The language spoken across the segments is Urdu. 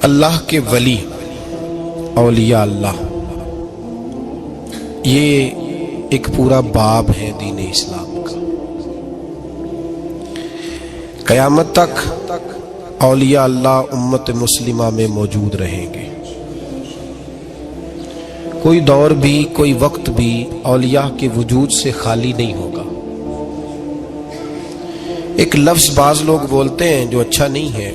اللہ کے ولی اولیاء اللہ، یہ ایک پورا باب ہے دین اسلام کا۔ قیامت تک اولیاء اللہ امت مسلمہ میں موجود رہیں گے۔ کوئی دور بھی، کوئی وقت بھی اولیاء کے وجود سے خالی نہیں ہوگا۔ ایک لفظ بعض لوگ بولتے ہیں جو اچھا نہیں ہے،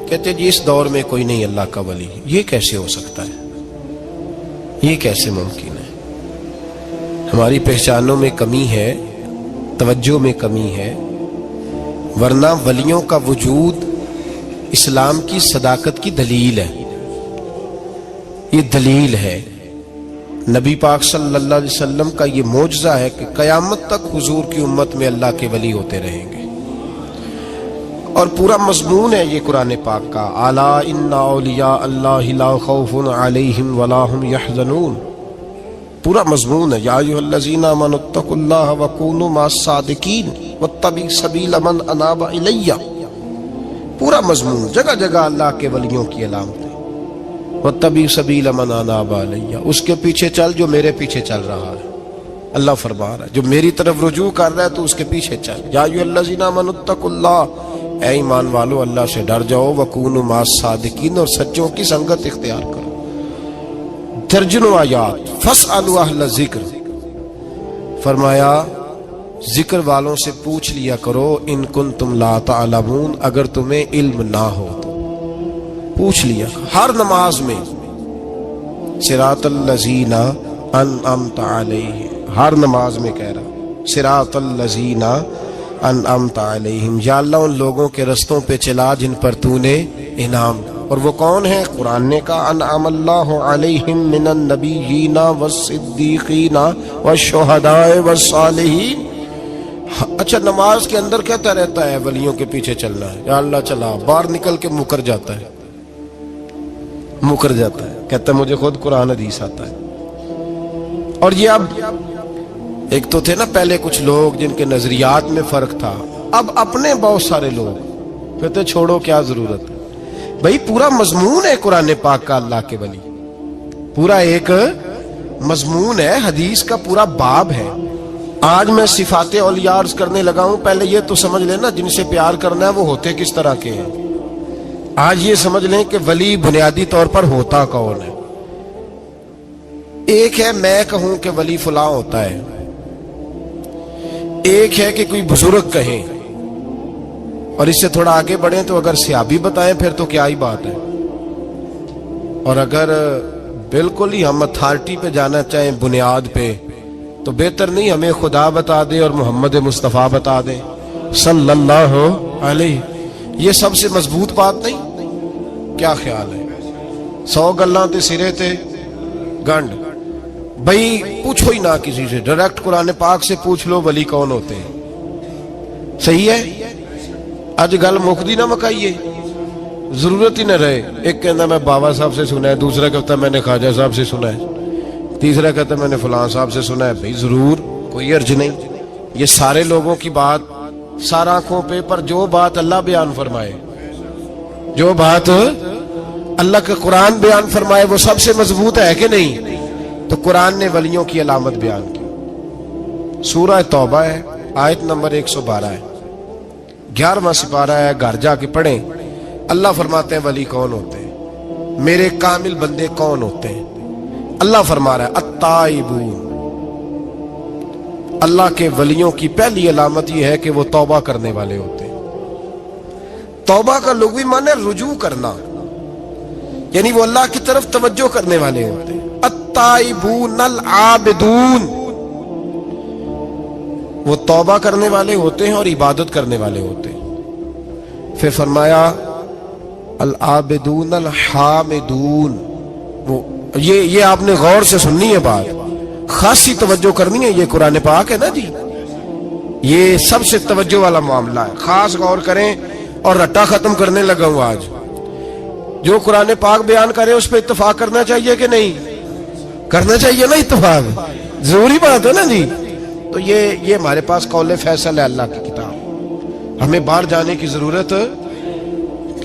کہتے ہیں جی اس دور میں کوئی نہیں اللہ کا ولی۔ یہ کیسے ہو سکتا ہے؟ یہ کیسے ممکن ہے؟ ہماری پہچانوں میں کمی ہے، توجہ میں کمی ہے، ورنہ ولیوں کا وجود اسلام کی صداقت کی دلیل ہے۔ یہ دلیل ہے، نبی پاک صلی اللہ علیہ وسلم کا یہ معجزہ ہے کہ قیامت تک حضور کی امت میں اللہ کے ولی ہوتے رہیں گے۔ اور پورا مضمون ہے یہ قرآن پاک کا، الا ان اولیاء اللہ لا خوف علیہم ولا هم یحزنون۔ پورا مضمون ہے، یا ایھا الذین آمنوا اتقوا اللہ وکونوا مع الصادقین واتبعوا سبیل من اناب الی۔ پورا مضمون، جگہ جگہ اللہ کے ولیوں کی علامتیں، واتبعوا سبیل من اناب الی، اس کے پیچھے چل جو میرے پیچھے چل رہا ہے۔ اللہ فرما رہا ہے جو میری طرف رجوع کر رہا ہے تو اس کے پیچھے چل۔ یا ایھا الذین آمنوا اتقوا اللہ، اے ایمان والو اللہ سے ڈر جاؤ، وکونوا مع الصادقین، اور سچوں کی سنگت اختیار کرو۔ درجنوں آیات، فاسألوا اہل الذکر، فرمایا ذکر والوں سے پوچھ لیا کرو، ان کنتم لا تعلمون، اگر تمہیں علم نہ ہو تو پوچھ لیا۔ ہر نماز میں صراط الذین انعمت علیہم، ہر نماز میں کہہ رہا صراط الذین انعمت علیہم، یا اللہ ان لوگوں کے رستوں پہ چلا جن پر تو نے انعام۔ اور وہ کون ہے؟ قرآن نے کہا انعم اللہ علیہم من النبیین والصدیقین والشہداء والصالحین۔ اچھا، نماز کے اندر کہتا رہتا ہے ولیوں کے پیچھے چلنا ہے، یا اللہ چلا، باہر نکل کے مکر جاتا ہے، کہتا ہے مجھے خود قرآن حدیث آتا ہے۔ اور یہ اب ایک تو تھے نا پہلے کچھ لوگ جن کے نظریات میں فرق تھا، اب اپنے بہت سارے لوگ کہتے چھوڑو کیا ضرورت ہے۔ بھئی پورا مضمون ہے قرآن پاک کا اللہ کے ولی، پورا ایک مضمون ہے، حدیث کا پورا باب ہے۔ آج میں صفات اولیاء عرض کرنے لگا ہوں، پہلے یہ تو سمجھ لینا جن سے پیار کرنا ہے وہ ہوتے کس طرح کے ہیں۔ آج یہ سمجھ لیں کہ ولی بنیادی طور پر ہوتا کون ہے۔ ایک ہے میں کہوں کہ ولی فلاں ہوتا ہے، ایک ہے کہ کوئی بزرگ کہیں، اور اس سے تھوڑا آگے بڑھیں تو اگر صحابی بتائیں پھر تو کیا ہی بات ہے، اور اگر بالکل ہی ہم اتھارٹی پہ جانا چاہیں بنیاد پہ تو بہتر نہیں ہمیں خدا بتا دے اور محمد مصطفیٰ بتا دے صلی اللہ علیہ۔ یہ سب سے مضبوط بات نہیں؟ کیا خیال ہے؟ 100 گلاں تے سرے تے گنڈ۔ بھئی پوچھو ہی نہ کسی سے، ڈائریکٹ قرآن پاک سے پوچھ لو ولی کون ہوتے ہیں۔ صحیح ہے؟ اج گل مکدی نہ مکائیے، ضرورت ہی نہ رہے۔ ایک کہتا میں بابا صاحب سے سنا ہے، دوسرا کہتا میں نے خواجہ صاحب سے سنا ہے، تیسرا کہتا میں نے فلاں صاحب سے سنا ہے۔ بھئی ضرور، کوئی عرض نہیں۔ یہ سارے لوگوں کی بات سارا آنکھوں پہ، پر جو بات اللہ بیان فرمائے، جو بات اللہ کے قرآن بیان فرمائے وہ سب سے مضبوط ہے کہ نہیں؟ تو قرآن نے ولیوں کی علامت بیان کی۔ سورہ توبہ ہے، آیت نمبر 112 ہے، 11واں سپارہ ہے، گھر جا کے پڑھیں۔ اللہ فرماتے ہیں ولی کون ہوتے ہیں، میرے کامل بندے کون ہوتے ہیں۔ اللہ فرما رہا ہے التائبون، اللہ کے ولیوں کی پہلی علامت یہ ہے کہ وہ توبہ کرنے والے ہوتے ہیں۔ توبہ کا لغوی معنی ہے رجوع کرنا، یعنی وہ اللہ کی طرف توجہ کرنے والے ہوتے ہیں۔ التائبون العابدون، وہ توبہ کرنے والے ہوتے ہیں اور عبادت کرنے والے ہوتے ہیں۔ پھر فرمایا العابدون الحامدون، وہ یہ آپ نے غور سے سننی ہے بات، خاصی توجہ کرنی ہے، یہ قرآن پاک ہے نا جی، یہ سب سے توجہ والا معاملہ ہے، خاص غور کریں۔ اور رٹا ختم کرنے لگا ہوں آج، جو قرآن پاک بیان کرے اس پہ اتفاق کرنا چاہیے کہ نہیں؟ کرنا چاہیے نا اتفاق، ضروری بات ہے نا جی۔ تو یہ ہمارے پاس قول فیصل ہے اللہ کی کتاب، ہمیں باہر جانے کی ضرورت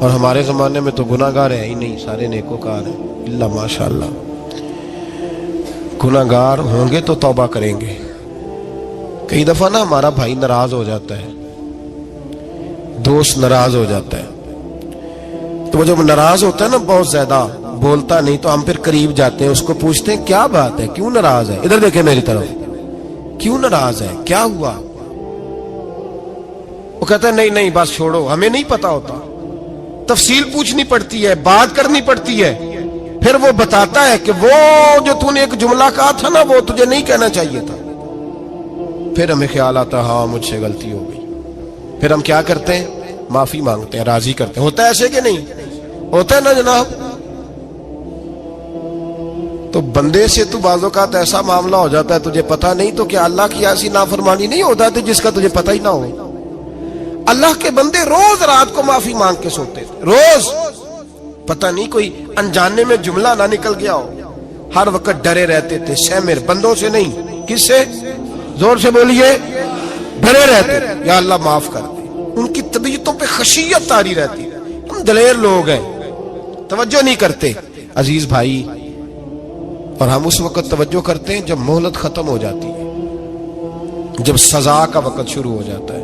اور ہمارے زمانے میں تو گناہگار ہے ہی نہیں، سارے نیکوکار ہیں اللہ ماشاءاللہ۔ گناہگار ہوں گے تو توبہ کریں گے۔ کئی دفعہ نا ہمارا بھائی ناراض ہو جاتا ہے، دوست ناراض ہو جاتا ہے، تو وہ جب ناراض ہوتا ہے نا بہت زیادہ بولتا نہیں، تو ہم پھر قریب جاتے ہیں، اس کو پوچھتے ہیں کیا بات ہے، کیوں ناراض ہے، ادھر دیکھیں میری طرف، کیوں ناراض ہے، کیا ہوا؟ وہ کہتا ہے نہیں نہیں بس چھوڑو، ہمیں نہیں پتا ہوتا، تفصیل پوچھنی پڑتی ہے، بات کرنی پڑتی ہے، پھر وہ بتاتا ہے کہ وہ جو تو نے ایک جملہ کہا تھا نا وہ تجھے نہیں کہنا چاہیے تھا۔ پھر ہمیں خیال آتا ہاں مجھ سے غلطی ہو گئی، پھر ہم کیا کرتے ہیں؟ معافی مانگتے ہیں، راضی کرتے ہیں۔ ہوتا ہے ایسے کہ نہیں ہوتا ہے نا جناب؟ تو بندے سے تو بعض اوقات ایسا معاملہ ہو جاتا ہے تجھے پتا نہیں، تو کیا اللہ کی ایسی نافرمانی نہیں ہوتا تھی جس کا تجھے پتہ ہی نہ ہو؟ اللہ کے بندے روز رات کو معافی مانگ کے سوتے تھے، روز، پتہ نہیں کوئی انجانے میں جملہ نہ نکل گیا ہو، ہر وقت ڈرے رہتے تھے، سہمر بندوں سے نہیں، کس سے؟ زور سے بولیے، ڈرے رہتے تھے یا اللہ معاف کر دے۔ ان کی طبیعتوں پہ خشیت طاری رہتی، ہم دلیر لوگ ہیں، توجہ نہیں کرتے عزیز بھائی، اور ہم اس وقت توجہ کرتے ہیں جب مہلت ختم ہو جاتی ہے، جب سزا کا وقت شروع ہو جاتا ہے۔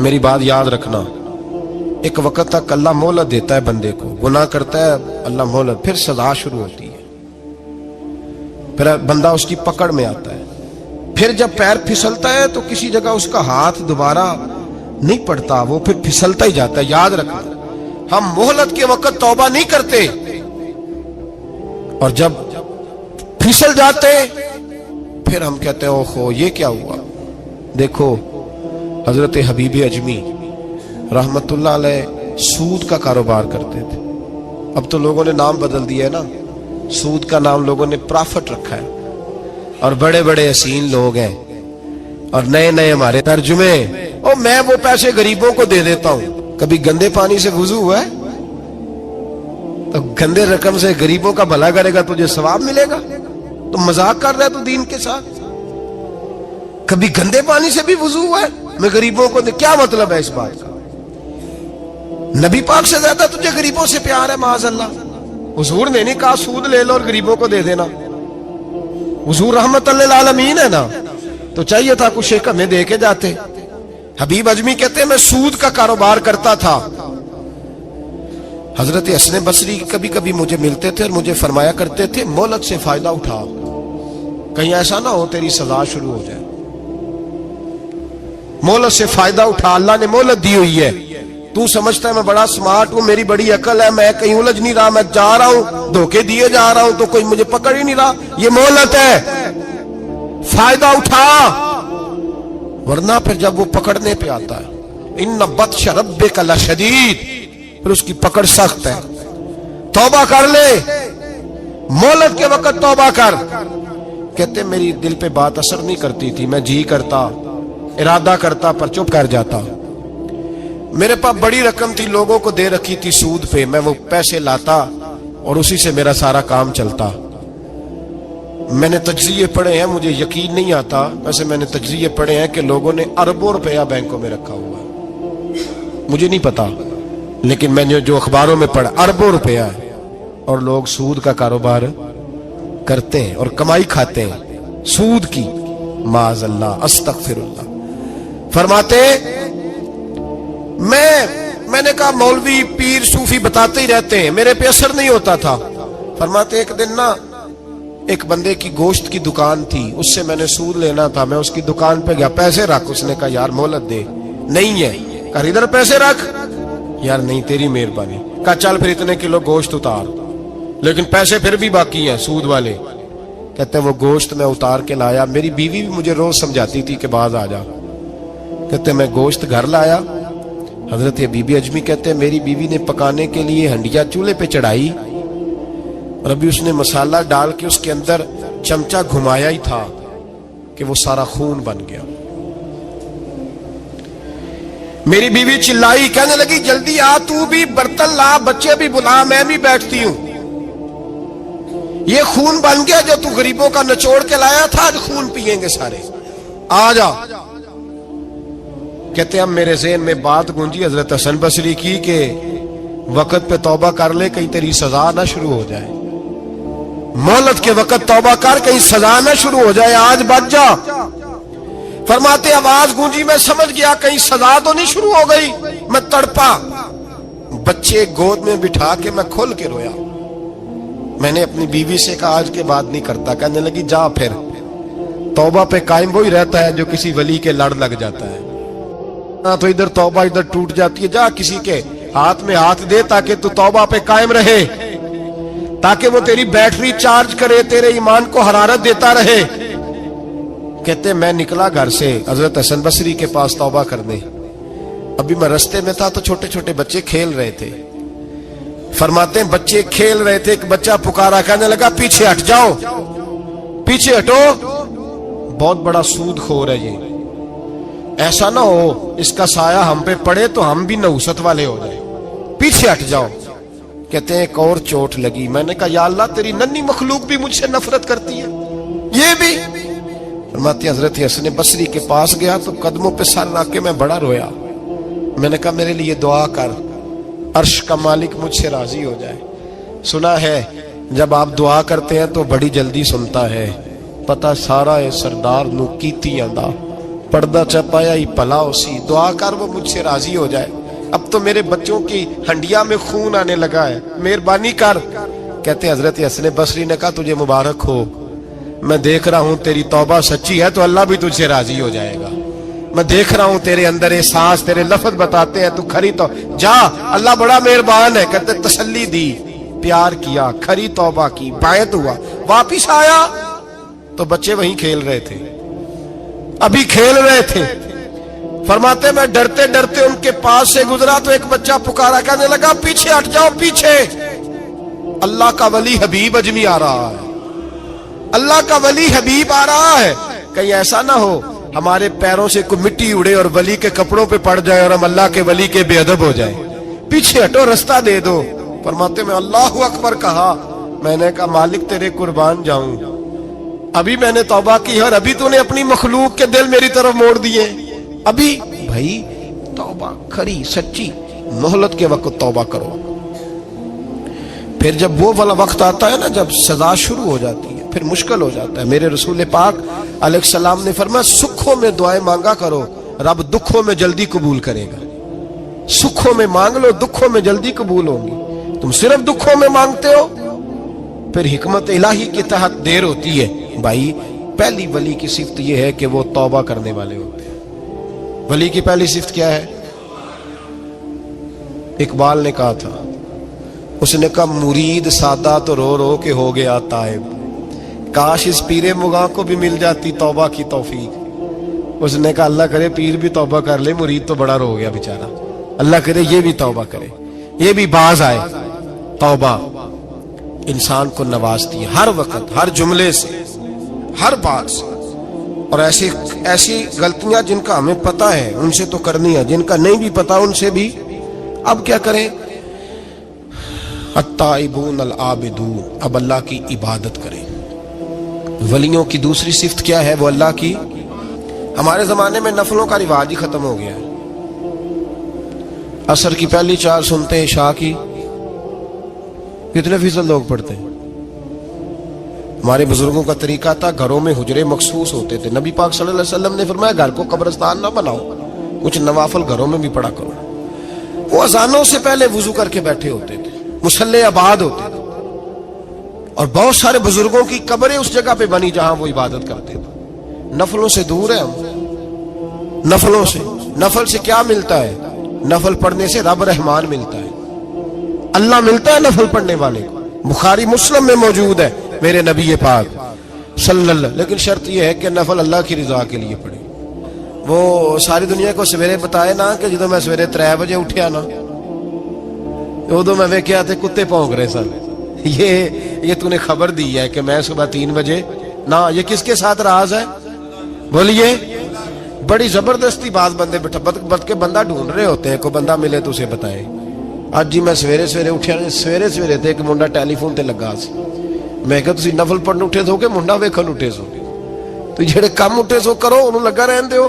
میری بات یاد رکھنا، ایک وقت تک اللہ مہلت دیتا ہے بندے کو، گناہ کرتا ہے اللہ مہلت، پھر سزا شروع ہوتی ہے، پھر بندہ اس کی پکڑ میں آتا ہے، پھر جب پیر پھسلتا ہے تو کسی جگہ اس کا ہاتھ دوبارہ نہیں پڑتا، وہ پھر پھسلتا ہی جاتا ہے۔ یاد رکھنا، ہم مہلت کے وقت توبہ نہیں کرتے، اور جب پھسل جاتے پھر ہم کہتے ہیں اوہو یہ کیا ہوا۔ دیکھو حضرت حبیب اجمی رحمت اللہ علیہ سود کا کاروبار کرتے تھے، اب تو لوگوں نے نام بدل دیا ہے نا، سود کا نام لوگوں نے پرافٹ رکھا ہے، اور بڑے بڑے حسین لوگ ہیں، اور نئے نئے ہمارے ترجمے، اور میں وہ پیسے غریبوں کو دے دیتا ہوں۔ کبھی گندے پانی سے وضو ہوا ہے؟ تو گندے رقم سے غریبوں کا بھلا کرے گا تجھے ثواب ملے گا؟ تو مذاق کر رہا ہے تو دین کے ساتھ؟ کبھی گندے پانی سے بھی وضو ہوا ہے؟ میں غریبوں کو دے، کیا مطلب ہے اس بات کا؟ نبی پاک سے زیادہ تجھے غریبوں سے پیار ہے معاذ اللہ؟ حضور نے نہیں کہا سود لے لو اور غریبوں کو دے دینا، حضور رحمت للعالمین ہے نا، تو چاہیے تھا کچھ ایک ہمیں دے کے جاتے۔ حبیب اجمی کہتے ہیں میں سود کا کاروبار کرتا تھا۔ حضرت حسن بصری کبھی کبھی مجھے ملتے تھے اور مجھے فرمایا کرتے تھے مہلت سے فائدہ اٹھا، کہیں ایسا نہ ہو تیری سزا شروع ہو جائے، مہلت سے فائدہ اٹھا، اللہ نے مہلت دی ہوئی ہے، تو سمجھتا ہے میں بڑا سمارٹ ہوں، میری بڑی عقل ہے، میں کہیں الجھ نہیں رہا، میں جا رہا ہوں دھوکے دیے جا رہا ہوں تو کوئی مجھے پکڑ ہی نہیں رہا، یہ مہلت ہے، فائدہ اٹھا، ورنہ پھر جب وہ پکڑنے پہ آتا ہے ان بطش ربک لشدید، پھر اس کی پکڑ سخت ہے۔ توبہ کر لے، مہلت کے وقت توبہ کر۔ کہتے میری دل پہ بات اثر نہیں کرتی تھی، میں جی کرتا، ارادہ کرتا پر چپ کر جاتا، میرے پاس بڑی رقم تھی لوگوں کو دے رکھی تھی سود پہ، میں وہ پیسے لاتا اور اسی سے میرا سارا کام چلتا۔ میں نے تجزیے پڑھے ہیں، مجھے یقین نہیں آتا، ویسے میں نے تجزیے پڑھے ہیں کہ لوگوں نے اربوں روپیہ بینکوں میں رکھا ہوا ہے، مجھے نہیں پتا، لیکن میں نے جو اخباروں میں پڑھا اربوں روپیہ ہے، اور لوگ سود کا کاروبار کرتے ہیں اور کمائی کھاتے ہیں سود کی، معاذ اللہ، استغفر اللہ۔ فرماتے میں نے کہا مولوی پیر صوفی بتاتے ہی رہتے ہیں، میرے پہ اثر نہیں ہوتا تھا۔ فرماتے ایک دن نا ایک بندے کی گوشت کی دکان تھی، اس سے میں نے سود لینا تھا، میں اس کی دکان پہ گیا، پیسے رکھ، اس نے کہا یار مہلت دے، نہیں ہے، کہا ادھر پیسے رکھ، یار نہیں تیری مہربانی، کہا چل پھر اتنے کلو گوشت اتار، لیکن پیسے پھر بھی باقی ہیں سود والے۔ کہتے ہیں وہ گوشت میں اتار کے لایا، میری بیوی بھی مجھے روز سمجھاتی تھی کہ باز آ جا، کہتے ہیں میں گوشت گھر لایا، حضرت بی اجمی کہتے ہیں میری بیوی نے پکانے کے لیے ہنڈیا چولہے پہ چڑھائی، اور ابھی اس نے مسالہ ڈال کے اس کے اندر چمچہ گھمایا ہی تھا کہ وہ سارا خون بن گیا۔ میری بیوی چلائی، کہنے لگی جلدی آ، تو بھی برتن لا، بچے بھی بلا، میں بھی بیٹھتی ہوں، یہ خون بن گیا جو تو غریبوں کا نچوڑ کے لایا تھا، آج خون پیئیں گے سارے، آ جا۔ کہتے ہیں اب میرے ذہن میں بات گونجی حضرت حسن بصری کی کہ وقت پہ توبہ کر لے کہیں تیری سزا نہ شروع ہو جائے، مہلت کے وقت توبہ کر کہیں سزا نہ شروع ہو جائے، آج بچ جا۔ فرماتے آواز گونجی، میں سمجھ گیا کہیں سزا تو نہیں شروع ہو گئی، میں تڑپا، بچے گود میں بٹھا کے میں کھل کے رویا۔ میں نے اپنی بیوی سے کہا آج کے بعد نہیں کرتا، کہنے لگی جا پھر، توبہ پہ قائم وہی رہتا ہے جو کسی ولی کے لڑ لگ جاتا ہے، تو ادھر توبہ ادھر ٹوٹ جاتی ہے، جا کسی کے ہاتھ میں ہاتھ دے تاکہ تو توبہ پہ قائم رہے، تاکہ وہ تیری بیٹری چارج کرے، تیرے ایمان کو حرارت دیتا رہے۔ کہتے میں نکلا گھر سے حضرت حسن بصری کے پاس توبہ کرنے، ابھی میں رستے میں تھا تو چھوٹے چھوٹے بچے کھیل رہے تھے۔ فرماتے ہیں بچے کھیل رہے تھے، ایک بچہ پکارا، کہنے لگا پیچھے ہٹ جاؤ، پیچھے ہٹو، بہت بڑا سود خور ہے یہ، ایسا نہ ہو اس کا سایہ ہم پہ پڑے تو ہم بھی نحوست والے ہو جائیں، پیچھے ہٹ جاؤ۔ کہتے ہیں ایک اور چوٹ لگی، میں نے کہا یا اللہ تیری ننھی مخلوق بھی مجھ سے نفرت کرتی ہے، یہ بھی۔ فرماتے ہیں حضرت حسن بصری کے پاس گیا تو قدموں پہ سر رکھ کے میں بڑا رویا، میں نے کہا میرے لیے دعا کر، عرش کا مالک مجھ سے راضی ہو جائے۔ سنا ہے جب آپ دعا کرتے ہیں تو بڑی جلدی سنتا ہے، پتہ سارا ہے سردار نو کیتی آندا، پردہ چپایا ہی پلا اسی، دعا کر وہ مجھ سے راضی ہو جائے، اب تو میرے بچوں کی ہنڈیا میں خون آنے لگا ہے، مہربانی کر۔ کہتے ہیں حضرت حسن بصری نے کہا تجھے مبارک ہو، میں دیکھ رہا ہوں تیری توبہ سچی ہے تو اللہ بھی تجھ سے راضی ہو جائے گا، میں دیکھ رہا ہوں تیرے اندر احساس، تیرے لفظ بتاتے ہیں تو کھری تو جا، اللہ بڑا مہربان ہے۔ کہتے تسلی دی، پیار کیا، کھری توبہ کی، بیعت ہوا، واپس آیا تو بچے وہیں کھیل رہے تھے، ابھی کھیل رہے تھے۔ فرماتے میں ڈرتے ڈرتے ان کے پاس سے گزرا تو ایک بچہ پکارا، کہنے لگا پیچھے ہٹ جاؤ، پیچھے، اللہ کا ولی حبیب اجمی آ رہا ہے، اللہ کا ولی حبیب آ رہا ہے، کہیں ایسا نہ ہو ہمارے پیروں سے کوئی مٹی اڑے اور ولی کے کپڑوں پہ پڑ جائے اور ہم اللہ کے ولی کے بے ادب ہو جائیں، پیچھے ہٹو، رستہ دے دو۔ فرماتے میں اللہ اکبر کہا، میں نے کہا مالک تیرے قربان جاؤں، ابھی میں نے توبہ کی اور ابھی تو نے اپنی مخلوق کے دل میری طرف موڑ دیے، ابھی بھائی توبہ کھری سچی، مہلت کے وقت توبہ کرو، پھر جب وہ والا وقت آتا ہے نا جب سزا شروع ہو جاتی ہے پھر مشکل ہو جاتا ہے۔ میرے رسول پاک علیہ السلام نے فرمایا سکھوں میں دعائیں مانگا کرو، رب دکھوں میں جلدی قبول کرے گا، سکھوں میں مانگ لو، دکھوں میں جلدی قبول ہوں گی، تم صرف دکھوں میں مانگتے ہو پھر حکمت الہی کے تحت دیر ہوتی ہے۔ بھائی پہلی ولی کی صفت یہ ہے کہ وہ توبہ کرنے والے ہوتے ہیں۔ ولی کی پہلی صفت کیا ہے؟ اقبال نے کہا تھا، اس نے کہا مرید سادہ تو رو رو کے ہو گیا تائب، کاش اس پیر مغاں کو بھی مل جاتی توبہ کی توفیق۔ اس نے کہا اللہ کرے پیر بھی توبہ کر لے، مرید تو بڑا رو گیا بیچارہ، اللہ کرے یہ بھی توبہ کرے، یہ بھی باز آئے۔ توبہ انسان کو نوازتی ہے ہر وقت، ہر جملے سے، ہر بات سے، اور ایسی غلطیاں جن کا ہمیں پتہ ہے ان سے تو کرنی ہے، جن کا نہیں بھی پتہ ان سے بھی اب کیا کریں؟ التائبون العابدون، اب اللہ کی عبادت کریں۔ ولیوں کی دوسری صفت کیا ہے؟ وہ اللہ کی، ہمارے زمانے میں نفلوں کا رواج ہی ختم ہو گیا ہے، عصر کی پہلی 4 سنتے ہیں، عشاء کی کتنے فیصد لوگ پڑھتے ہیں؟ ہمارے بزرگوں کا طریقہ تھا، گھروں میں حجرے مخصوص ہوتے تھے، نبی پاک صلی اللہ علیہ وسلم نے فرمایا گھر کو قبرستان نہ بناؤ، کچھ نوافل گھروں میں بھی پڑھا کرو۔ وہ اذانوں سے پہلے وضو کر کے بیٹھے ہوتے تھے، مصلی آباد ہوتے تھے، اور بہت سارے بزرگوں کی قبریں اس جگہ پہ بنی جہاں وہ عبادت کرتے تھے۔ نفلوں سے دور ہے ہم، نفلوں سے، نفل سے کیا ملتا ہے؟ نفل پڑھنے سے رب رحمان ملتا ہے، اللہ ملتا ہے نفل پڑھنے والے کو، بخاری مسلم میں موجود ہے میرے نبی پاک صلی اللہ، لیکن شرط یہ ہے کہ نفل اللہ کی رضا کے لیے پڑھے۔ وہ ساری دنیا کو سویرے بتائے نا کہ جدو میں سویرے 3 بجے اٹھیا نا ادو میں ویکھیا تے کتے بھونک رہے سن، یہ تو نے خبر دی ہے کہ میں صبح 3 بجے نہ، یہ کس کے ساتھ راز ہے؟ بولیے، بڑی زبردستی بات بندے بٹ کے بندہ ڈھونڈ رہے ہوتے ہیں، کوئی بندہ ملے تو اسے بتائے۔ آج جی میں سویرے اٹھیا، سویرے تے ایک منڈا ٹیلی فون تے لگا سی، میں کہا تسی نفل پڑھن اٹھے سو کہ منڈا ویکھن اٹھے سو؟ تو جڑے کم اٹھے سو کرو، انہوں لگا رہن دیو،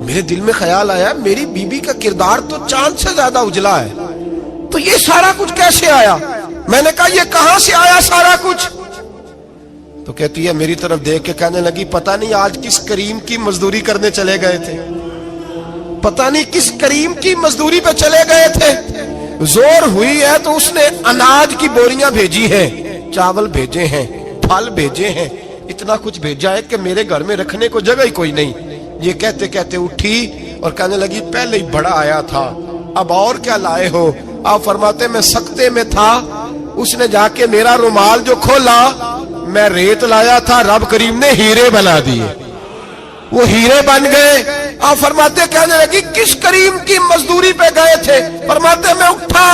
میرے دل میں خیال آیا میری بیوی کا کردار تو چاند سے زیادہ اجلا ہے، تو یہ سارا کچھ کیسے آیا؟ میں نے کہا یہ کہاں سے آیا سارا کچھ؟ تو کہتی ہے میری طرف دیکھ کے کہنے لگی پتہ نہیں آج کس کریم کی مزدوری کرنے چلے گئے تھے، پتہ نہیں کس کریم کی مزدوری پہ چلے گئے تھے، زور ہوئی ہے تو اس نے اناج کی بوریاں بھیجی ہیں، چاول بھیجے ہیں، پھل بھیجے ہیں، اتنا کچھ بھیجا ہے کہ میرے گھر میں رکھنے کو جگہ ہی کوئی نہیں۔ یہ کہتے کہتے اٹھی اور کہنے لگی پہلے ہی بڑا آیا تھا، اب اور کیا لائے ہو؟ آپ فرماتے میں سکتے میں تھا، اس نے جا کے میرا رومال جو کھولا، میں ریت لایا تھا، رب کریم نے ہیرے بنا دیے، وہ ہیرے بن گئے۔ آپ فرماتے کہنے لگی کس کریم کی مزدوری پہ گئے تھے؟ فرماتے میں اٹھا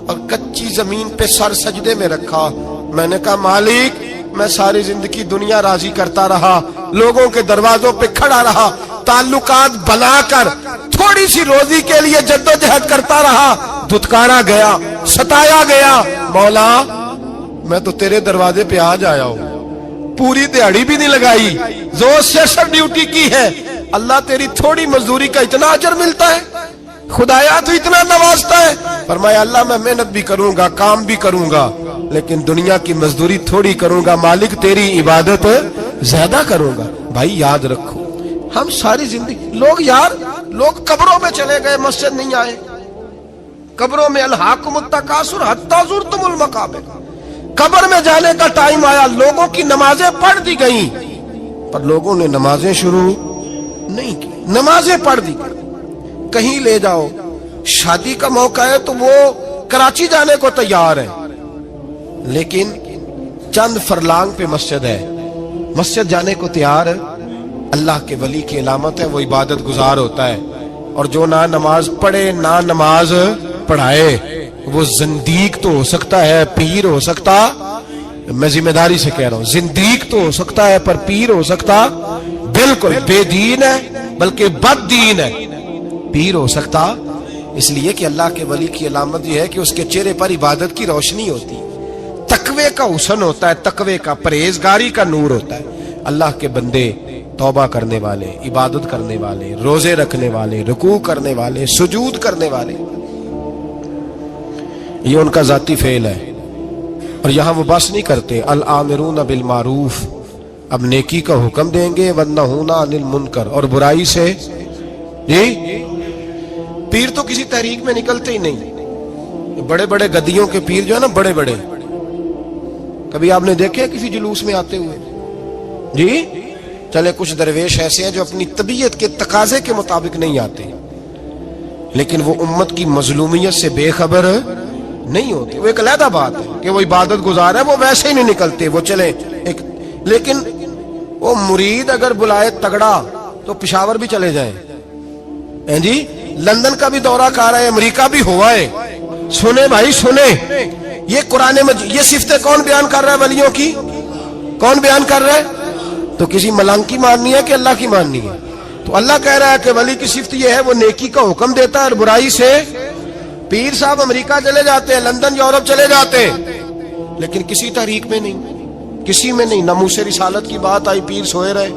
اور کچی زمین پہ سر سجدے میں رکھا، میں نے کہا مالک میں ساری زندگی دنیا راضی کرتا رہا، لوگوں کے دروازوں پہ کھڑا رہا، تعلقات بنا کر تھوڑی سی روزی کے لیے جدوجہد کرتا رہا، دھتکارا گیا، ستایا گیا، مولا میں تو تیرے دروازے پہ آج آیا ہوں، پوری دیہڑی بھی نہیں لگائی، زور سے سب ڈیوٹی کی ہے، اللہ تیری تھوڑی مزدوری کا اتنا اجر ملتا ہے؟ خدایا تو اتنا نوازتا ہے؟ فرمایا اللہ میں محنت بھی کروں گا، کام بھی کروں گا، لیکن دنیا کی مزدوری تھوڑی کروں گا، مالک تیری عبادت زیادہ کروں گا۔ بھائی یاد رکھو ہم ساری زندگی لوگ قبروں میں چلے گئے، مسجد نہیں آئے، قبروں میں الہاکم التکاثر حتی زرتم المقابر، قبر میں جانے کا ٹائم آیا، لوگوں کی نمازیں پڑھ دی گئیں پر لوگوں نے نمازیں شروع نہیں کی، نمازیں پڑھ دی، کہیں لے جاؤ، شادی کا موقع ہے تو وہ کراچی جانے کو تیار ہے، لیکن چند فرلانگ پہ مسجد ہے، مسجد جانے کو تیار ہے۔ اللہ کے ولی کی علامت ہے وہ عبادت گزار ہوتا ہے، اور جو نہ نماز پڑھے نہ نماز پڑھائے وہ زندیق تو ہو سکتا ہے، پیر ہو سکتا، میں ذمہ داری سے کہہ رہا ہوں زندیق تو ہو سکتا ہے پر پیر ہو سکتا بالکل بے دین ہے، بلکہ بد دین ہے، پیر ہو سکتا، اس لیے کہ اللہ کے ولی کی علامت یہ ہے کہ اس کے چہرے پر عبادت کی روشنی ہوتی، تقوی کا حسن ہوتا ہے، تقوی کا، پرہیزگاری کا نور ہوتا ہے۔ اللہ کے بندے توبہ کرنے والے، عبادت کرنے والے، روزے رکھنے والے، رکوع کرنے والے، سجود کرنے والے، یہ ان کا ذاتی فعل ہے۔ اور یہاں وہ بس نہیں کرتے، الآمرون بالمعروف، اب نیکی کا حکم دیں گے، والنہون عن المنکر، اور برائی سے، جی پیر تو کسی تحریک میں نکلتے ہی نہیں، بڑے بڑے گدیوں کے پیر جو ہے نا، بڑے بڑے، کبھی آپ نے دیکھے کسی جلوس میں آتے ہوئے؟ جی چلے کچھ درویش ایسے ہیں جو اپنی طبیعت کے تقاضے کے مطابق نہیں آتے، لیکن وہ امت کی مظلومیت سے بے خبر نہیں ہوتے، وہ ایک علیحدہ بات ہے کہ وہ عبادت گزار ہے، وہ ویسے ہی نہیں نکلتے، وہ چلے ایک، لیکن وہ مرید اگر بلائے تگڑا تو پشاور بھی چلے جائیں، جی لندن کا بھی دورہ کر رہے ہیں، امریکہ بھی ہوا ہے، سنیں بھائی سنیں، یہ قرآن مجید، یہ صفتیں کون بیان کر رہا ہے ولیوں کی؟ کون بیان کر رہا ہے؟ تو کسی ملنگ کی ماننی ہے کہ اللہ کی ماننی ہے؟ تو اللہ کہہ رہا ہے کہ ولی کی صفت یہ ہے وہ نیکی کا حکم دیتا ہے اور برائی سے، پیر صاحب امریکہ چلے جاتے ہیں، لندن یورپ چلے جاتے ہیں، لیکن کسی تحریک میں نہیں، کسی میں نہیں، ناموس رسالت کی بات آئی پیر سوئے رہے،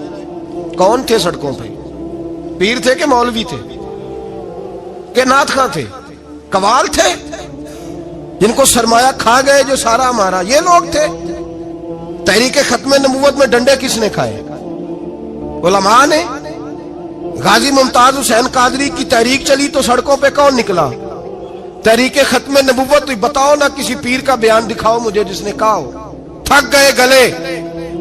کون تھے سڑکوں پہ؟ پیر تھے کہ مولوی تھے کہ نعت خواں تھے؟ قوال تھے جن کو سرمایہ کھا گئے جو سارا ہمارا، یہ لوگ تھے؟ تحریک ختم نبوت میں ڈنڈے کس نے کھائے؟ علماء نے۔ غازی ممتاز حسین قادری کی تحریک چلی تو سڑکوں پہ کون نکلا؟ تحریک ختم نبوت، بتاؤ نا کسی پیر کا بیان دکھاؤ مجھے جس نے کہا ہو۔ تھک گئے گلے،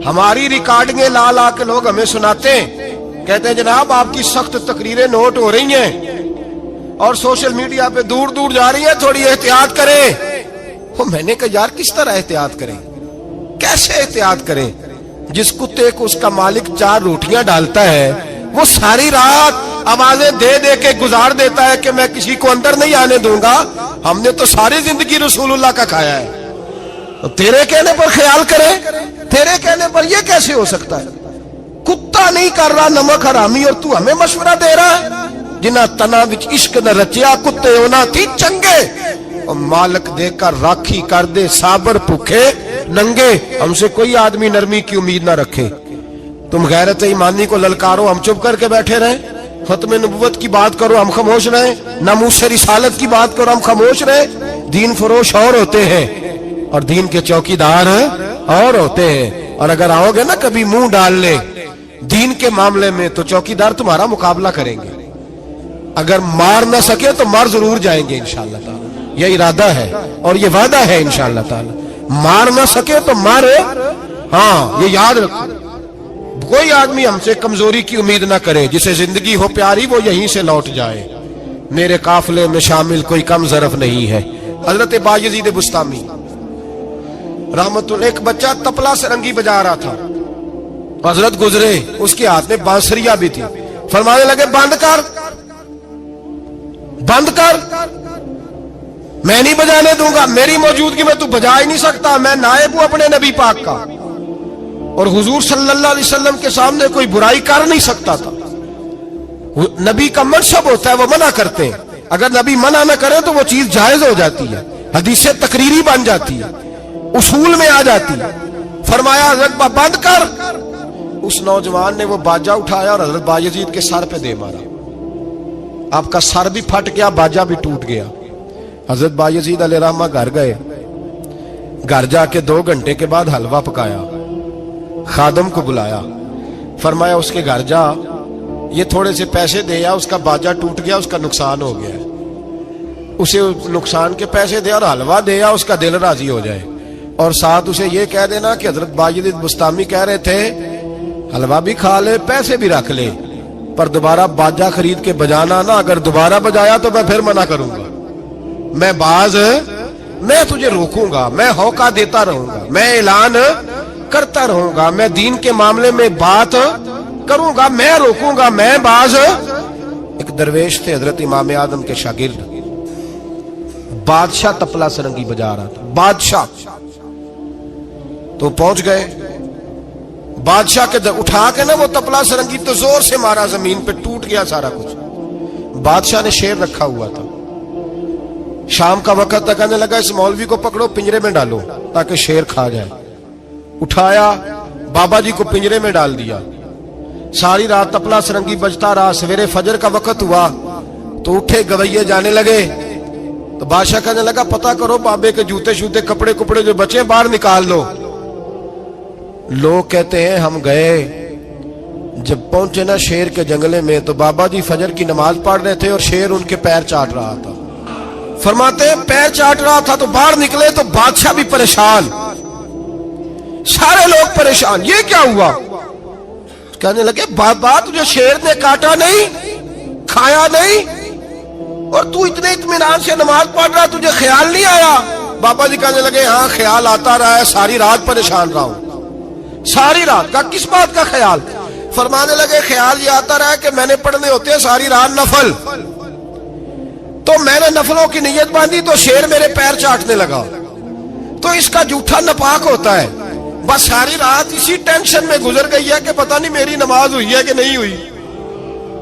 ہماری ریکارڈنگیں لا لا کے لوگ ہمیں سناتے ہیں، کہتے ہیں جناب آپ کی سخت تقریریں نوٹ ہو رہی ہیں اور سوشل میڈیا پہ دور دور جا رہی ہیں، تھوڑی احتیاط کریں۔ میں نے کہا یار کس طرح احتیاط کریں، کیسے احتیاط کریں؟ جس کتے کو اس کا مالک 4 روٹیاں ڈالتا ہے وہ ساری رات آوازیں دے دے کے گزار دیتا ہے کہ میں کسی کو اندر نہیں آنے دوں گا، ہم نے تو ساری زندگی رسول اللہ کا کھایا ہے، تو تیرے کہنے پر خیال کرے، تیرے کہنے پر یہ کیسے ہو سکتا ہے؟ کتا نہیں کر رہا نمک حرامی اور تو ہمیں مشورہ دے رہا ہے؟ جنہ تنا وچ عشق نہ رچیا کتے ہونا تھی چنگے، اور مالک دے کر راکھی کر دے صابر بھوکے ننگے، ہم سے کوئی آدمی نرمی کی امید نہ رکھے۔ تم غیرت ایمانی کو للکارو، ہم چپ کر کے بیٹھے رہیں؟ ختم نبوت کی بات کرو ہم خاموش رہے, ناموس رسالت کی بات کرو ہم خاموش رہے. دین فروش اور ہوتے ہیں اور دین کے چوکیدار اور ہوتے ہیں. اور اگر آؤ گے نا کبھی منہ ڈال لے دین کے معاملے میں تو چوکیدار تمہارا مقابلہ کریں گے. اگر مار نہ سکے تو مار ضرور جائیں گے انشاءاللہ تعالی. یہ ارادہ ہے اور یہ وعدہ ہے انشاءاللہ تعالی. مار نہ سکے تو مارے. ہاں یہ یاد رکھو, کوئی آدمی ہم سے کمزوری کی امید نہ کرے. جسے زندگی ہو پیاری وہ یہیں سے لوٹ جائے. میرے قافلے میں شامل کوئی کم ظرف نہیں ہے. حضرت بایزید بستامی رحمت اللہ, ایک بچہ تپلا سرنگی بجا رہا تھا, حضرت گزرے, اس کے ہاتھ میں بانسریاں بھی تھی. فرمانے لگے بند کر بند کر, میں نہیں بجانے دوں گا, میری موجودگی میں تو بجا ہی نہیں سکتا, میں نائب ہوں اپنے نبی پاک کا. اور حضور صلی اللہ علیہ وسلم کے سامنے کوئی برائی کر نہیں سکتا تھا. نبی کا منصب ہوتا ہے وہ منع کرتے ہیں, اگر نبی منع نہ کرے تو وہ چیز جائز ہو جاتی ہے, حدیث تقریری بن جاتی ہے, اصول میں آ جاتی ہے. فرمایا حضرت بند کر. اس نوجوان نے وہ باجا اٹھایا اور حضرت بایزید کے سر پہ دے مارا. آپ کا سر بھی پھٹ گیا, باجا بھی ٹوٹ گیا. حضرت بایزید علیہ الرحمہ گھر گئے. گھر جا کے 2 گھنٹے کے بعد حلوہ پکایا, خادم کو بلایا, فرمایا اس کے گھر جا, یہ تھوڑے سے پیسے دے, اس کا باجا ٹوٹ گیا, اس کا نقصان ہو گیا, اسے نقصان کے پیسے دے اور حلوہ دے, اس کا دل راضی ہو جائے. اور ساتھ اسے یہ کہہ دینا کہ حضرت بایزید بستامی کہہ رہے تھے حلوہ بھی کھا لے پیسے بھی رکھ لے, پر دوبارہ باجا خرید کے بجانا نا, اگر دوبارہ بجایا تو میں پھر منع کروں گا. میں تجھے روکوں گا, میں ہوکا دیتا رہوں گا, میں اعلان کرتا رہوں گا, میں دین کے معاملے میں بات کروں گا, میں روکوں گا, میں باز. ایک درویش تھے حضرت امام اعظم کے شاگرد, بادشاہ تپلا سرنگی بجا رہا تھا, بادشاہ. تو پہنچ گئے, بادشاہ کے اٹھا کے نا وہ تپلا سرنگی تو زور سے مارا, زمین پہ ٹوٹ گیا سارا کچھ. بادشاہ نے شیر رکھا ہوا تھا, شام کا وقت تک کہنے لگا اس مولوی کو پکڑو پنجرے میں ڈالو تاکہ شیر کھا جائے. اٹھایا, بابا جی کو پنجرے میں ڈال دیا. ساری رات تپلا سرنگی بجتا رہا. سویرے فجر کا وقت ہوا تو اٹھے گویے جانے لگے. تو بادشاہ کہنے لگا پتہ کرو بابے کے جوتے شوتے کپڑے جو بچے باہر نکال لو. لوگ کہتے ہیں ہم گئے, جب پہنچے نا شیر کے جنگلے میں تو بابا جی فجر کی نماز پڑھ رہے تھے اور شیر ان کے پیر چاٹ رہا تھا. فرماتے ہیں پیر چاٹ رہا تھا تو باہر نکلے تو بادشاہ بھی پریشان, سارے لوگ پریشان, یہ کیا ہوا؟ کہنے لگے بابا تجھے شیر نے کاٹا نہیں, کھایا نہیں, اور تو اتنے اطمینان سے نماز پڑھ رہا, تجھے خیال نہیں آیا؟ بابا جی کہنے لگے ہاں خیال آتا رہا ہے, ساری رات پریشان رہا ہوں. ساری رات کا کس بات کا خیال؟ فرمانے لگے خیال یہ آتا رہا کہ میں نے پڑھنے ہوتے ہیں ساری رات نفل, تو میں نے نفلوں کی نیت باندھی تو شیر میرے پیر چاٹنے لگا, تو اس کا جھوٹا ناپاک ہوتا ہے. بس ساری رات اسی ٹینشن میں گزر گئی ہے کہ پتہ نہیں میری نماز ہوئی ہے کہ نہیں ہوئی.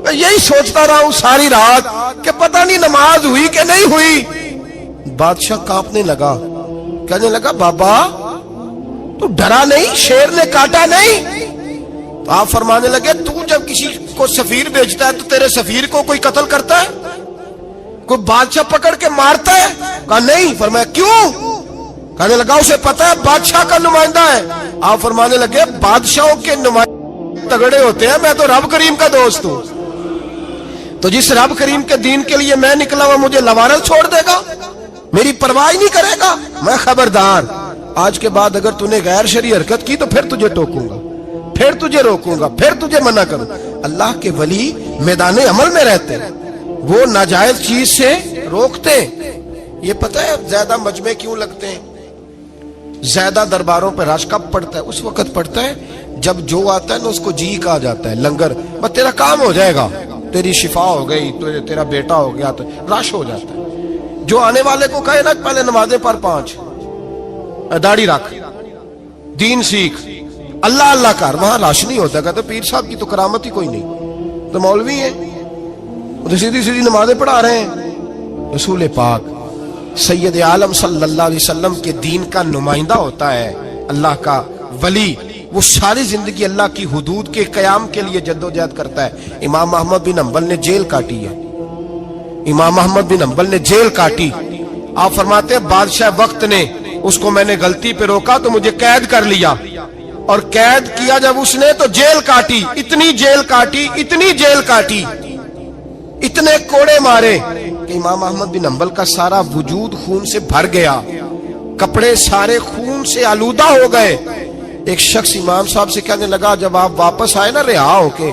میں یہی سوچتا رہا ہوں ساری رات کہ پتہ نہیں نماز ہوئی کہ نہیں ہوئی. بادشاہ کانپنے لگا, کہنے لگا بابا تو ڈرا نہیں, شیر نے کاٹا نہیں؟ تو آپ فرمانے لگے تو جب کسی کو سفیر بھیجتا ہے تو تیرے سفیر کو کوئی قتل کرتا ہے, کوئی بادشاہ پکڑ کے مارتا ہے؟ کہا نہیں. فرمایا کیوں؟ کہنے لگا اسے پتا ہے بادشاہ کا نمائندہ ہے. آپ فرمانے لگے بادشاہوں کے نمائندے تگڑے ہوتے ہیں, میں تو رب کریم کا دوست ہوں, تو جس رب کریم کے دین کے لیے میں نکلا ہوا مجھے لوارس چھوڑ دے گا, میری پرواہ نہیں کرے گا؟ میں خبردار, آج کے بعد اگر تو نے غیر شرعی حرکت کی تو پھر تجھے ٹوکوں گا, پھر تجھے روکوں گا, پھر تجھے منع کروں. اللہ کے ولی میدان عمل میں رہتے ہیں, وہ ناجائز چیز سے روکتے. یہ پتہ ہے زیادہ مجمع کیوں لگتے ہیں, زیادہ درباروں پہ رش کب پڑتا ہے؟ اس وقت پڑتا ہے جب جو آتا ہے نا اس کو جی کہا جاتا ہے, لنگر, بس تیرا کام ہو جائے گا, تیری شفا ہو گئی, تیرا بیٹا ہو گیا, تو رش ہو جاتا ہے. جو آنے والے کو کہے نا پہلے نمازیں پر 5, داڑھی رکھ, دین سیکھ, اللہ اللہ کر, وہاں رش نہیں ہوتا. کہتے پیر صاحب کی تو کرامت ہی کوئی نہیں, تو مولوی ہیں, تو سیدھی سیدھی نمازیں پڑھا رہے ہیں. رسول پاک سید عالم صلی اللہ علیہ وسلم کے دین کا نمائندہ ہوتا ہے اللہ کا ولی, وہ ساری زندگی اللہ کی حدود کے قیام کے لیے جدوجہد کرتا ہے۔ امام احمد بن حنبل نے جیل کاٹی ہے، امام احمد بن حنبل نے جیل کاٹی۔ آپ فرماتے ہیں بادشاہ وقت نے اس کو میں نے غلطی پہ روکا تو مجھے قید کر لیا، اور قید کیا جب اس نے تو جیل کاٹی، اتنی جیل کاٹی، اتنی جیل کاٹی، اتنے کوڑے مارے کہ امام احمد بن حنبل کا سارا وجود خون سے بھر گیا، کپڑے سارے خون سے آلودہ ہو گئے۔ ایک شخص امام صاحب سے کہنے لگا جب آپ واپس آئے نا رہا ہو کے،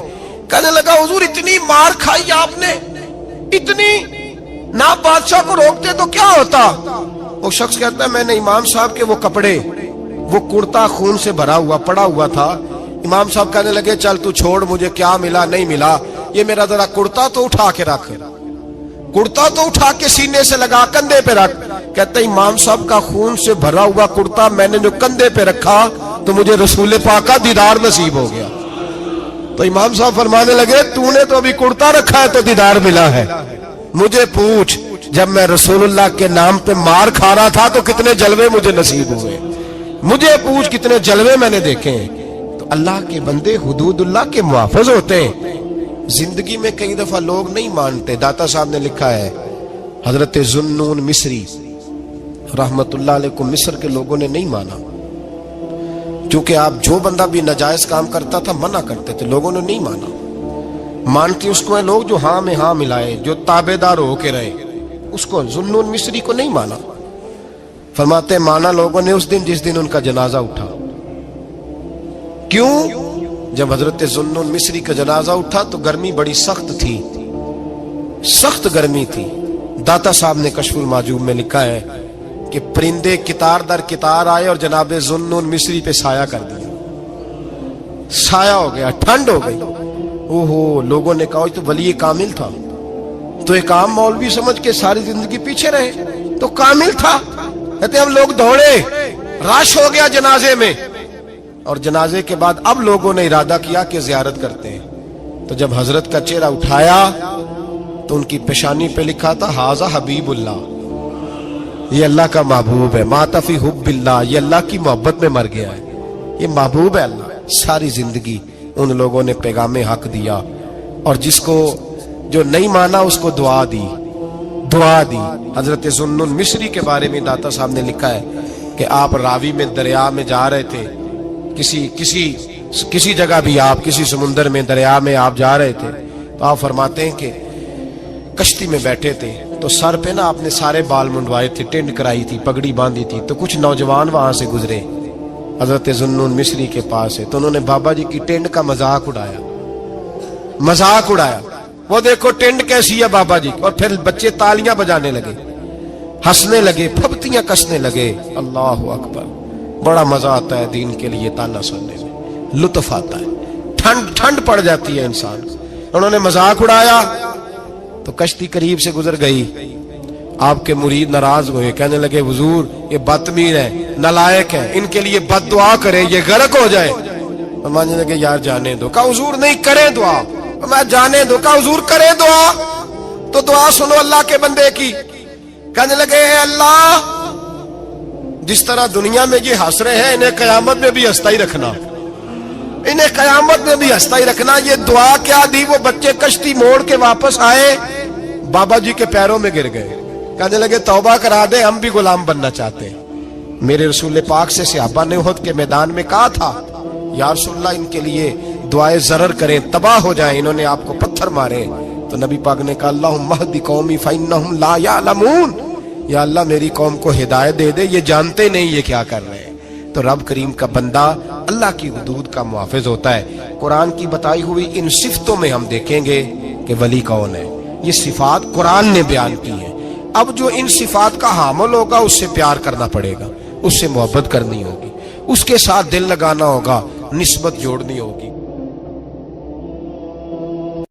کہنے لگا حضور اتنی مار کھائی آپ نے، اتنی، نہ بادشاہ کو روکتے تو کیا ہوتا؟ وہ شخص کہتا ہے میں نے امام صاحب کے وہ کپڑے، وہ کرتا خون سے بھرا ہوا پڑا ہوا تھا، امام صاحب کہنے لگے چل تو چھوڑ، مجھے کیا ملا نہیں ملا، یہ میرا ذرا کرتا تو اٹھا کے رکھ، کرتا تو اٹھا کے سینے سے لگا کندھے پہ رکھ۔ کہتا امام صاحب کا خون سے بھرا ہوا کرتا میں نے جو کندھے پہ رکھا تو مجھے رسول پاک کا دیدار نصیب ہو گیا۔ تو امام صاحب فرمانے لگے تو نے تو ابھی کرتا رکھا ہے تو دیدار ملا ہے، مجھے پوچھ جب میں رسول اللہ کے نام پہ مار کھا رہا تھا تو کتنے جلوے مجھے نصیب ہوئے، مجھے پوچھ کتنے جلوے میں نے دیکھے ہیں۔ تو اللہ کے بندے حدود اللہ کے محافظ ہوتے ہیں۔ زندگی میں کئی دفعہ لوگ نہیں مانتے، داتا صاحب نے لکھا ہے حضرت ذوالنون مصری رحمت اللہ علیہ کو مصر کے لوگوں نے نہیں مانا، چونکہ آپ جو بندہ بھی ناجائز کام کرتا تھا منع کرتے تھے، لوگوں نے نہیں مانا۔ مانتے اس کو ہیں لوگ جو ہاں میں ہاں ملائے، جو تابع دار ہو کے رہے، اس کو ذوالنون مصری کو نہیں مانا۔ فرماتے مانا لوگوں نے اس دن جس دن ان کا جنازہ اٹھا۔ کیوں؟ جب حضرت ذوالنون مصری کا جنازہ اٹھا تو گرمی بڑی سخت تھی، سخت گرمی تھی۔ داتا صاحب نے کشف المحجوب میں لکھا ہے کہ پرندے کتار در کتار آئے اور جناب ذوالنون مصری پہ سایہ کر دیا، سایہ ہو گیا، ٹھنڈ ہو گئی۔ اوہو، لوگوں نے کہا تو ولی کامل تھا، تو ایک عام مولوی سمجھ کے ساری زندگی پیچھے رہے، تو کامل تھا۔ کہتے ہم لوگ دوڑے، رش ہو گیا جنازے میں، اور جنازے کے بعد اب لوگوں نے ارادہ کیا کہ زیارت کرتے ہیں۔ تو جب حضرت کا چہرہ اٹھایا تو ان کی پیشانی پہ لکھا تھا ھذا حبیب اللہ، یہ اللہ کا محبوب ہے، مات فی حب اللہ، یہ اللہ کی محبت میں مر گیا ہے، یہ محبوب ہے اللہ۔ ساری زندگی ان لوگوں نے پیغام حق دیا، اور جس کو جو نہیں مانا اس کو دعا دی، دعا دی۔ حضرت ذوالنون مصری کے بارے میں داتا صاحب نے لکھا ہے کہ آپ راوی میں دریا میں جا رہے تھے، کسی جگہ بھی آپ کسی سمندر میں دریا میں آپ جا رہے تھے، تو آپ فرماتے ہیں کہ کشتی میں بیٹھے تھے تو سر پہ نا آپ نے سارے بال منڈوائے تھے، ٹینڈ کرائی تھی، پگڑی باندھی تھی، تو کچھ نوجوان وہاں سے گزرے حضرت ذوالنون مصری کے پاس ہے، تو انہوں نے بابا جی کی ٹینڈ کا مذاق اڑایا، مذاق اڑایا، وہ دیکھو ٹینڈ کیسی ہے بابا جی، اور پھر بچے تالیاں بجانے لگے، ہنسنے لگے، پھپتیاں کسنے لگے۔ اللہ اکبر، بڑا مزہ آتا ہے دین کے لیے تانا سننے میں، لطف آتا ہے، ٹھنڈ پڑ جاتی ہے انسان۔ انہوں نے مذاق اڑایا تو کشتی قریب سے گزر گئی، آپ کے مرید ناراض ہوئے، کہنے لگے حضور یہ بدتمیز ہے، نالائق ہے، ان کے لیے بد دعا کرے یہ غرق ہو جائے۔ ماننے لگے یار جانے دو، کہا حضور نہیں کریں دعا، میں جانے دو، کہا حضور کریں دعا، تو دعا سنو اللہ کے بندے کی۔ کہنے لگے اے اللہ، جس طرح دنیا میں یہ ہنس رہے ہیں انہیں قیامت میں بھی ہنستا ہی رکھنا، انہیں قیامت میں بھی ہنستا ہی رکھنا۔ یہ دعا کیا دی؟ وہ بچے کشتی موڑ کے واپس آئے، بابا جی کے پیروں میں گر گئے، کہنے لگے توبہ کرا دے، ہم بھی غلام بننا چاہتے ہیں۔ میرے رسول پاک سے صحابہ نے احد کے میدان میں کہا تھا یا رسول اللہ ان کے لیے دعائے ضرر کریں، تباہ ہو جائیں، انہوں نے آپ کو پتھر مارے، تو نبی پاک نے کہا اللہم اہد قومی فانہم لا یعلمون، یا اللہ میری قوم کو ہدایت دے دے، یہ جانتے نہیں یہ کیا کر رہے ہیں۔ تو رب کریم کا بندہ اللہ کی حدود کا محافظ ہوتا ہے۔ قرآن کی بتائی ہوئی ان صفتوں میں ہم دیکھیں گے کہ ولی کون ہے، یہ صفات قرآن نے بیان کی ہیں۔ اب جو ان صفات کا حامل ہوگا اس سے پیار کرنا پڑے گا، اس سے محبت کرنی ہوگی، اس کے ساتھ دل لگانا ہوگا، نسبت جوڑنی ہوگی۔